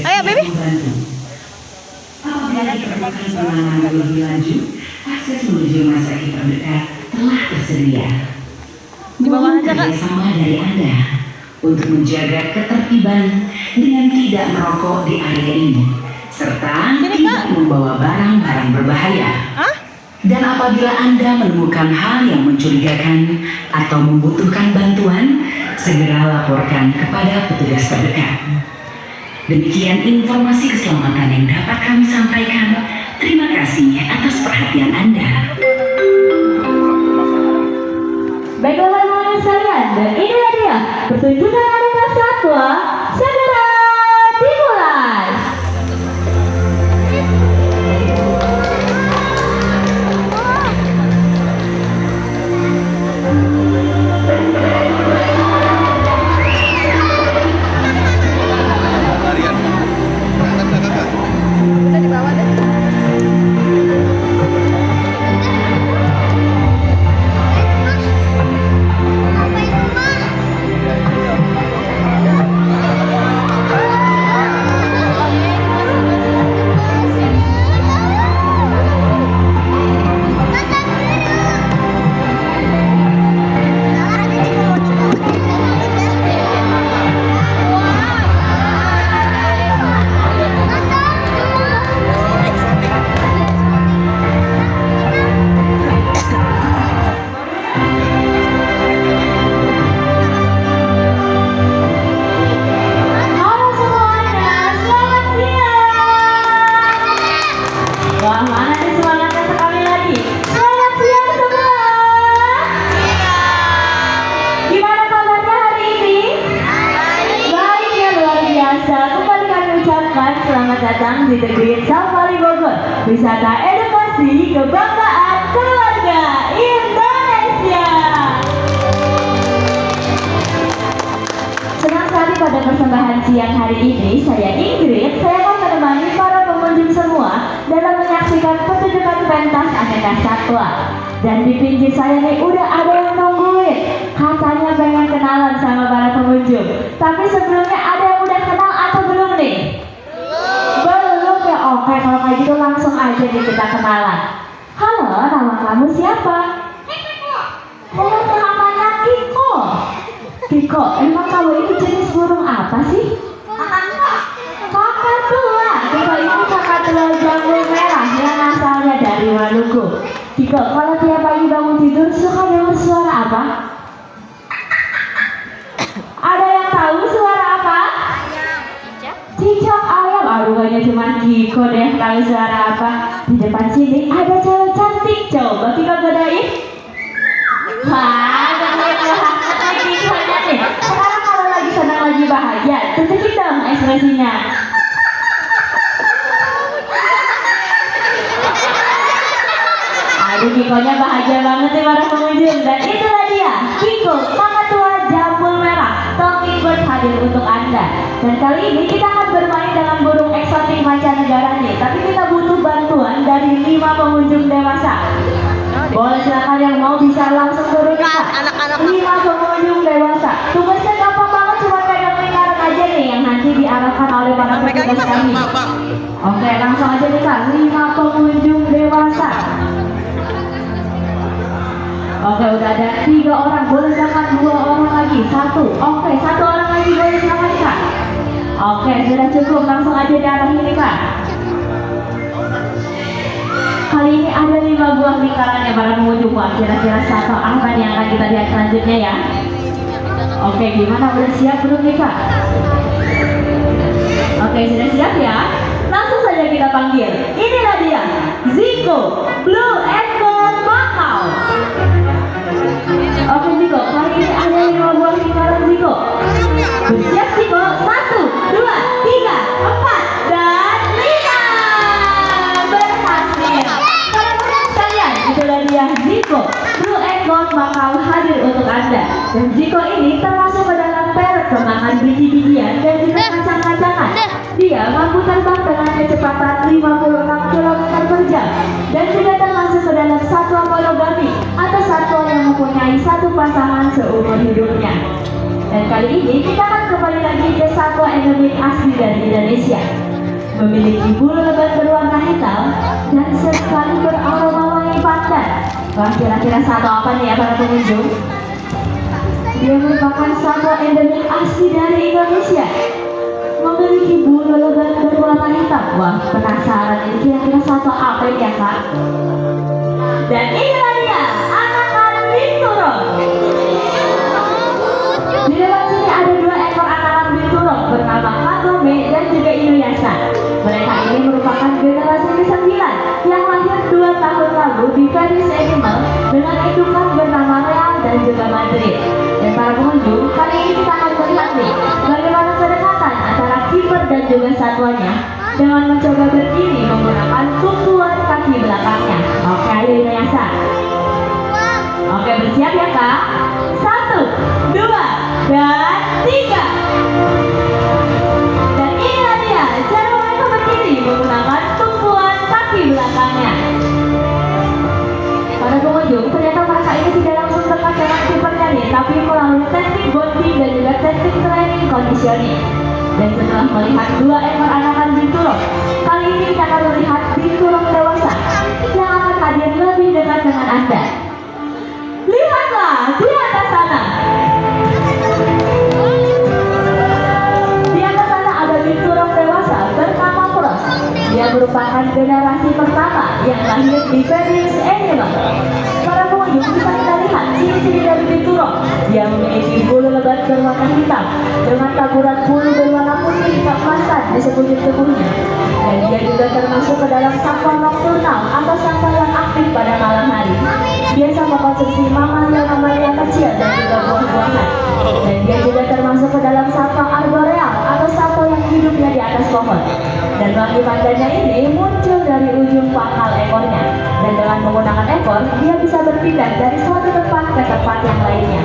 Ayo, baby. Apabila diperlukan penanganan lebih lanjut, akses menuju rumah sakit terdekat telah tersedia. Di bawah aja, Kak. Kerjasama dari Anda untuk menjaga ketertiban dengan tidak merokok di area ini, serta Sini, tidak Kak. membawa barang-barang berbahaya. Hah? Dan apabila Anda menemukan hal yang mencurigakan atau membutuhkan bantuan, segera laporkan kepada petugas terdekat. Demikian informasi keselamatan yang dapat kami sampaikan. Terima kasih atas perhatian Anda. Baiklah teman-teman sekalian, dan inilah dia pertunjukan aneka satwa segera dimulai. Udah di bawah deh. Halo semuanya, selamat siang. Wah, mana nih semangatnya sekali lagi. Selamat siang semua. Gimana kabarnya hari ini? Baik ya, luar biasa. Kembali kami ucapkan selamat datang di Teguin Safari Bogor, wisata edukasi kebanggaan keluarga Indonesia. Senang sekali pada persembahan siang hari ini, saya Ingrid, saya akan menemani para pengunjung semua dalam menyaksikan pertunjukan pentas aneka satwa. Dan di pinggir saya nih udah ada yang nungguin, katanya pengen kenalan sama para pengunjung. Tapi sebelumnya ada yang udah kenal atau belum nih? Belum ya, oke kalau kayak gitu langsung aja nih kita kenalan. Halo, nama kamu siapa? Oh, namanya Kiko. Kiko, emang kamu ini jenis burung apa sih? Kakak tua. Kiko ini kakak tua jambul merah yang asalnya dari Maluku. Kiko, kalau tiap pagi bangun tidur suka dengar suara apa? Ada yang tahu suara apa? Cicak ayam. Aduh, kayaknya cuma Kiko deh yang tahu suara apa. Di depan sini ada cewek cantik. Coba Kiko godain. Wah, banget Kikonya nih. Sekarang kalau lagi senang, lagi bahagia, tunjukin dong ekspresinya. Aduh, Kikonya bahagia banget nih para pengunjung. Dan itulah dia, Kiko, kakak tua jambul merah. Talking Bird hadir untuk Anda. Dan kali ini kita akan bermain dengan burung eksotik mancanegara nih. Tapi kita butuh bantuan dari 5 pengunjung dewasa. Boleh silakan yang mau bisa langsung turun Kak. Anak-anak 5 pengunjung dewasa. Tugasnya gampang banget, cuma pegang lingkaran aja nih yang nanti diarahkan oleh para petugas kami. Oke, langsung aja nih Kak. 5 pengunjung dewasa. Oke, udah ada 3 orang. Boleh silakan 2 orang lagi. 1. Oke, 1 orang lagi. Boleh silakan Kak. Oke, sudah cukup. Langsung aja diarahin nih Kak. Kali ini ada 5 buah lingkarannya para pengunjung. Wah, kira-kira satu apa nih yang akan kita lihat selanjutnya ya? Oke, gimana? Udah siap belum nih Kak? Oke, sudah siap ya? Langsung saja kita panggil. Inilah dia, Ziko, Blue and Gold Makau. Oke Ziko, kali ini ada 5 buah lingkaran Ziko. Bersiap Ziko, 1, 2, 3, 4, dan 5. Berhasil. Teman-teman sekalian, itulah dia Ziko, Blue and Gold Makau hadir untuk Anda. Dan Ziko ini termasuk ke dalam parrot pemakan biji-bijian dan juga kacang-kacangan. Dia mampu terbang dengan kecepatan 56 km per jam dan juga termasuk ke dalam satwa monogami atau satwa yang mempunyai satu pasangan seumur hidupnya. Dan kali ini kita akan kembali lagi ke satwa endemik asli dari Indonesia. Memiliki bulu lebat berwarna hitam dan sekali beraroma wangi pandan. Wah, kira-kira satwa apa nih ya para pengunjung? Dia merupakan satwa endemik asli dari Indonesia. Memiliki bulu lebat berwarna hitam. Wah, penasaran ini kira-kira satwa apa ini ya kak? Dan inilah dia, anakan binturong. Di depan sini ada 2 ekor anakan binturong bernama Kagome dan juga Inuyasha. Mereka ini merupakan generasi ke-9 yang lahir 2 tahun lalu di Paris Animal dengan indukan bernama Real dan juga Madrid. Dan para pengunjung, kali ini kita akan melihat nih bagaimana kedekatan antara kiper dan juga satwanya dengan mencoba berdiri menggunakan tumpuan kaki belakangnya. Oke, ayo Inuyasha. Oke, bersiap ya kak? 1, 2, dan 3. Dan inilah dia cara mereka berdiri menggunakan tumpuan kaki belakangnya. Para pengunjung, ternyata mereka ini tidak langsung dekat dengan kipernya nih, tapi melalui teknik bonding dan juga teknik training conditioning. Dan setelah melihat 2 ekor anakan binturong, kali ini kita akan melihat binturong dewasa yang akan hadir lebih dekat dengan Anda. Lihatlah di atas sana. Di atas sana ada binturong dewasa bernama Frost. Dia merupakan generasi pertama yang lahir di Paris Animal. Para pengunjung bisa kita lihat ciri-ciri dari binturong. Dia memiliki bulu lebat berwarna hitam dengan taburan bulu berwarna putih keemasan di sekujur tubuhnya. Dan dia juga termasuk ke dalam satwa nokturnal atau satwa yang aktif pada malam hari. Biasa mengkonsumsi mamalia-mamalia kecil dan juga buah-buahan. Dan dia juga termasuk ke dalam satwa arboreal atau satwa yang hidupnya di atas pohon. Dan wangi pandannya ini muncul dari ujung pangkal ekornya. Dan dengan menggunakan ekor, dia bisa berpindah dari suatu tempat ke tempat yang lainnya.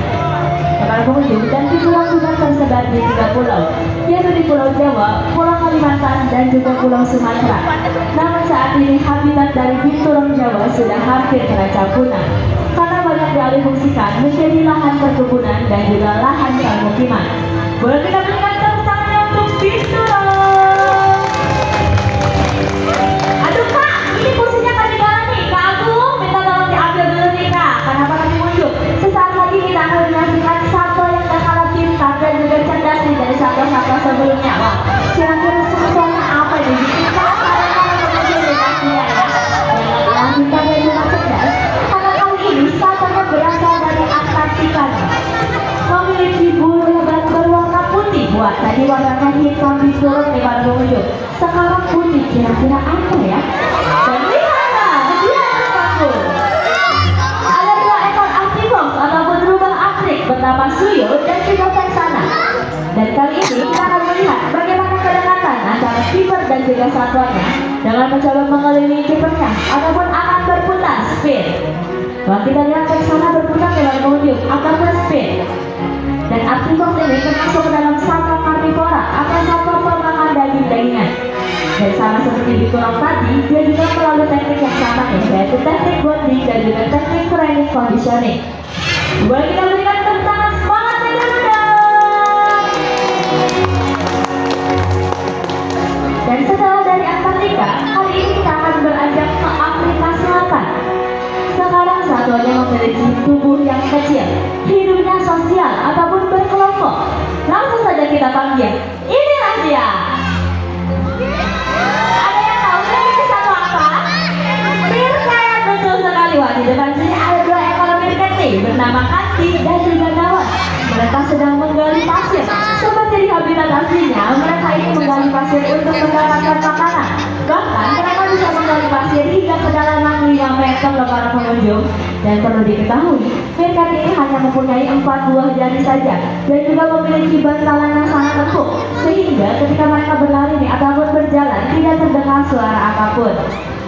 Para pengunjung, dan binturong juga tersebar di 3 pulau, yaitu di Pulau Jawa, Pulau Kalimantan, dan juga Pulau Sumatera. Namun saat ini habitat dari binturong Jawa sudah hampir terancam punah karena banyak dialihfungsikan menjadi lahan perkebunan dan juga lahan permukiman. Boleh kita berikan tepuk tangannya untuk binturong. Aduh kak, ini kursinya ketinggalan nih. Kak Agung, minta tolong diambil dulu nih kak. Karena para pengunjung, sesaat lagi kita akan menyaksikan satwa yang tak kalah pintar dan juga cerdas nih dari satwa-satwa sebelumnya. Wah, kira-kira satwanya apa nih? Kita akan menunjukkan indikasinya ya. Yang kalah pintar dan juga cerdas, karena kali ini satwanya berasal dari Antartika. Memiliki bulu lebat berwarna putih. Wah, tadi warnanya hitam binturong nih para pengunjung. Sekarang putih, kira-kira apa ya? Dan lihatlah, dia atas panggung. Ada 2 ekor Artifox ataupun rubah Afrik bernama Suyo dan juga Texana. Dan kali ini kita akan melihat bagaimana kedekatan antara kiper dan juga satwanya dengan mencoba mengelilingi kipernya ataupun akan berputar spin. Wah, kita lihat Texana berputar dengan pengunjung akan berspin. Dan Artifox ini termasuk dalam satwa karnivora atau satwa pemakan daging-dagingan. Dan sama seperti binturong tadi, dia juga melalui teknik yang sama nih, yaitu teknik bonding dan juga teknik training conditioning. Boleh kita berikan tepuk tangan semangat dong. Dan setelah dari Antartika, kali ini kita akan beranjak ke Afrika Selatan. Sekarang satwanya memiliki tubuh yang kecil, hidupnya sosial ataupun berkelompok. Langsung saja kita panggil, inilah dia. Ada yang tahu ini satwa apa? Meerkat, betul sekali. Wah, di depan sini ada 2 ekor meerkat nih bernama Kanti dan juga Nawat. Mereka sedang menggali pasir. Seperti di habitat aslinya, mereka ini menggali pasir untuk mendapatkan makanan. Bahkan mereka bisa menggali pasir hingga kedalaman 5 meter loh para pengunjung. Dan perlu diketahui, meerkat ini hanya mempunyai 4 buah jari saja dan juga memiliki bantalan yang sangat empuk, sehingga ketika mereka berlari nih ataupun berjalan tidak terdengar suara apapun.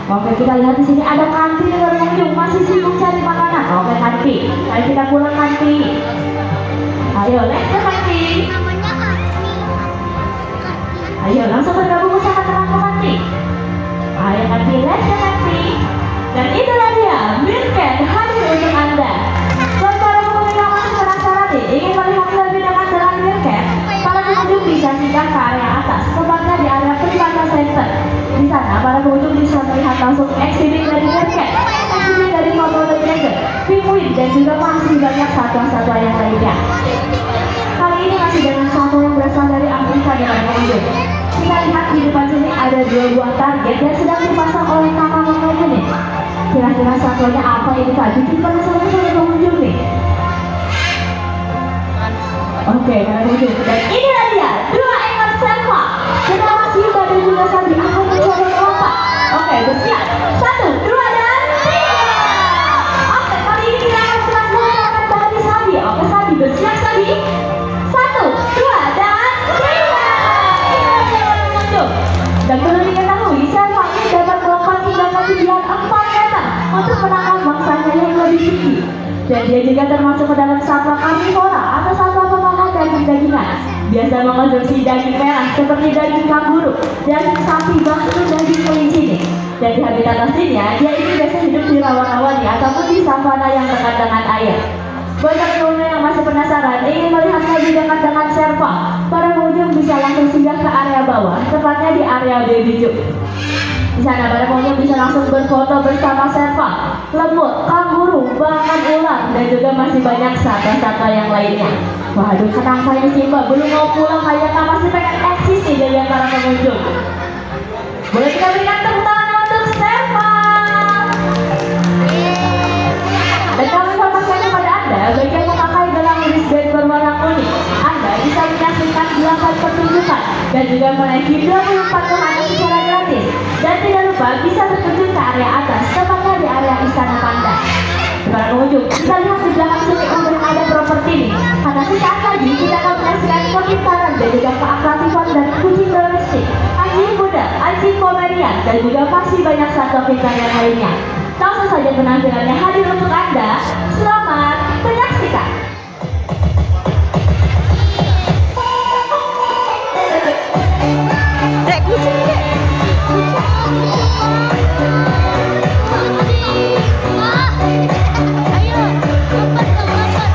Oke, kita lihat di sini ada Kanti dengan pengunjung masih sibuk cari makanan. Oke Kanti, ayo kita pulang Kanti. Ayo, let's go Kanti. Ayo langsung bergabung usaha terangku Kanti. Ayo Kanti, let's go Kanti. Dan itulah dia, meerkat hadir untuk Anda. Buat para pengunjung yang masih penasaran nih, ingin melihat lebih dekat dengan Cat, asli dari Komodo Dragon, penguin, dan juga masih banyak satwa-satwa yang lainnya. Kali ini masih dengan satwa yang berasal dari Afrika dengan pengunjung. Kita lihat di depan sini ada 2 buah target yang sedang dipasang oleh kakak kakak ini. Kira-kira satwanya apa ini Kak? Bikin penasaran sama pengunjung nih. Oke, karena pengunjung. Dan inilah dia, 2 ekor serpa. Bernama Simba dan juga Sabi akan mencoba melompat. Oke, bersiap. 1, 2, dan 3. Oke, kali ini kita akan melaksanakan dari Sabi. Oke, Sabi bersiap Sabi. 1, 2, dan 3. Dan perlu diketahui, serpa ini dapat melompat hingga ketinggian 4 meter untuk menangkap mangsanya yang lebih tinggi. Dan dia juga termasuk ke dalam satwa karnivora atau satwa pemakan daging-dagingan. Biasa mengonsumsi daging merah seperti daging kanguru, daging sapi, bahkan daging kelinci nih. Dan di habitat aslinya, dia ini biasa hidup di rawa-rawa ataupun di savana yang dekat dengan air. Banyak pengunjung yang masih penasaran ingin melihat lebih dekat dengan serpa. Para pengunjung bisa langsung singgah ke area bawah, tepatnya di area baby zoo. Di sana para pengunjung bisa langsung berfoto bersama serpa, lemut, kanguru, bahkan ular, dan juga masih banyak satwa-satwa yang lainnya. Waduh, kenapa Simba belum mau pulang, kayaknya masih pengen eksis nih dari para pengunjung. Boleh kita berikan tepuk tangan untuk serpa. Dan kami informasikan kepada Anda, bagi yang memakai gelang wristband berwarna kuning, Anda bisa menyaksikan 8 pertunjukan dan juga menaiki 24 wahana secara gratis. Dan tidak lupa bisa berkunjung ke area atas, tepatnya di area Istana Panda. Para pengunjung, kita lihat di belakang sini untuk ada properti ini. Karena sesaat lagi kita akan menyaksikan kepintaran dan juga keaktifan dari kucing domestik, anjing muda, anjing komedian, dan juga masih banyak satwa pintar yang lainnya. Langsung saja penampilannya hadir untuk Anda. Selamat menyaksikan. Dek, kucing dek. Ayo, lompat, lompat.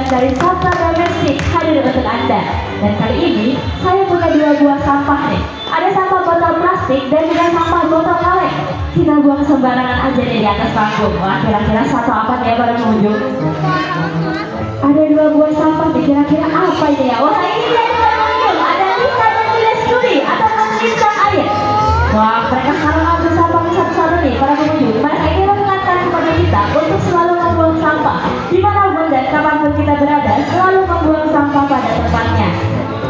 dari sampah domestik hadir untuk Anda. Dan kali ini saya punya dua buah sampah nih. Ada sampah botol plastik dan juga sampah botol kaleng. Kita buang sembarangan aja nih di atas panggung. Wah, kira-kira satu apa nih ya para pengunjung? Ada dua buah sampah nih, kira-kira apa ini ya? Wah, ini dia para pengunjung. Ada Lisa dan juga Studi atau Lisa Air. Wah, mereka sekarang ambil sampah satu-satu nih para pengunjung. Mereka ini mengingatkan kepada kita untuk selalu membuang sampah dimanapun dan kapanpun kita berada, selalu membuang sampah pada tempatnya.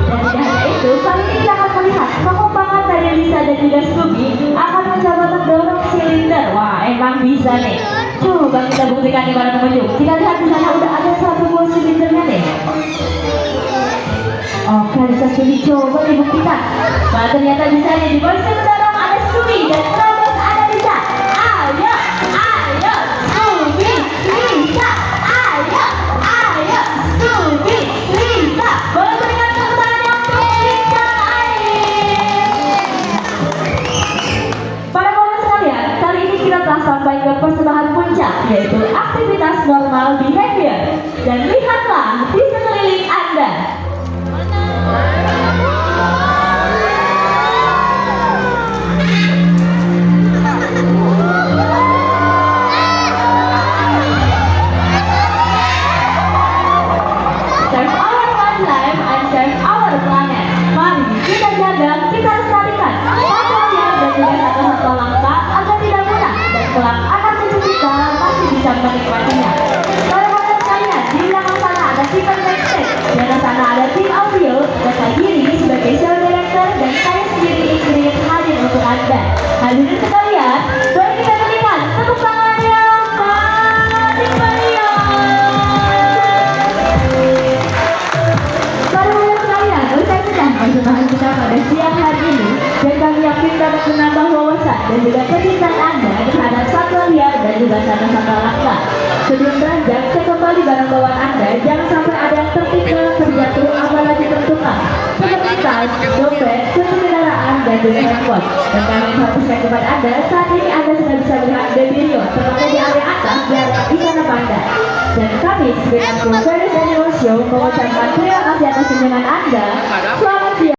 Dan tidak hanya itu, kali ini kita akan melihat pengembangan dari Lisa dan juga Scooby akan mencoba mendorong silinder. Wah, emang bisa nih. Coba kita buktikan nih para pengunjung. Kita lihat di sana udah ada satu buah silindernya nih. Oke, Lisa Scooby coba dibuktikan. Wah, ternyata bisa nih. Di posisi mendorong ada Scooby dan terus ada Lisa. Ayo, ayo, Scooby, Lisa. Ayo, ayo, Scooby, Lisa. Boleh berikan tepuk tangan untuk Lisa Air. Para penonton sekalian, kali ini kita telah sampai ke persembahan puncak, yaitu aktivitas normal behavior. Dan lihatlah di sekeliling Anda. Save our wildlife and save our planet. Mari kita jaga, kita lestarikan satwa liar dan juga satwa-satwa langka agar tidak punah dan kelak anak cucu kita masih bisa menikmatinya. Para penonton sekalian, di belakang sana ada Stephen backstage, di atas sana ada tim audio, dan saya diri sebagai show director dan saya sendiri Ingrid hadir untuk Anda. Hadirin sekalian, boleh kita berikan tepuk tangannya paling meriah. Para penonton sekalian, usai sudah persembahan kita pada siang hari ini, dan kami yakin dapat menambah wawasan dan juga kecintaan Anda terhadap satwa liar dan juga satwa-satwa langka. Sebelum beranjak, cek kembali barang bawaan Anda, jangan sampai ada yang tertinggal, terjatuh, apalagi tertukar. Seperti tas, dompet, kunci kendaraan, dan juga handphone. Dan kami hapuskan kepada Anda, saat ini Anda sudah bisa melihat baby Rio, tepatnya di area atas, di area Istana Panda. Dan kami, sebagai Ferris Annual Show, mengucapkan terima kasih atas kunjungan Anda. Selamat siang.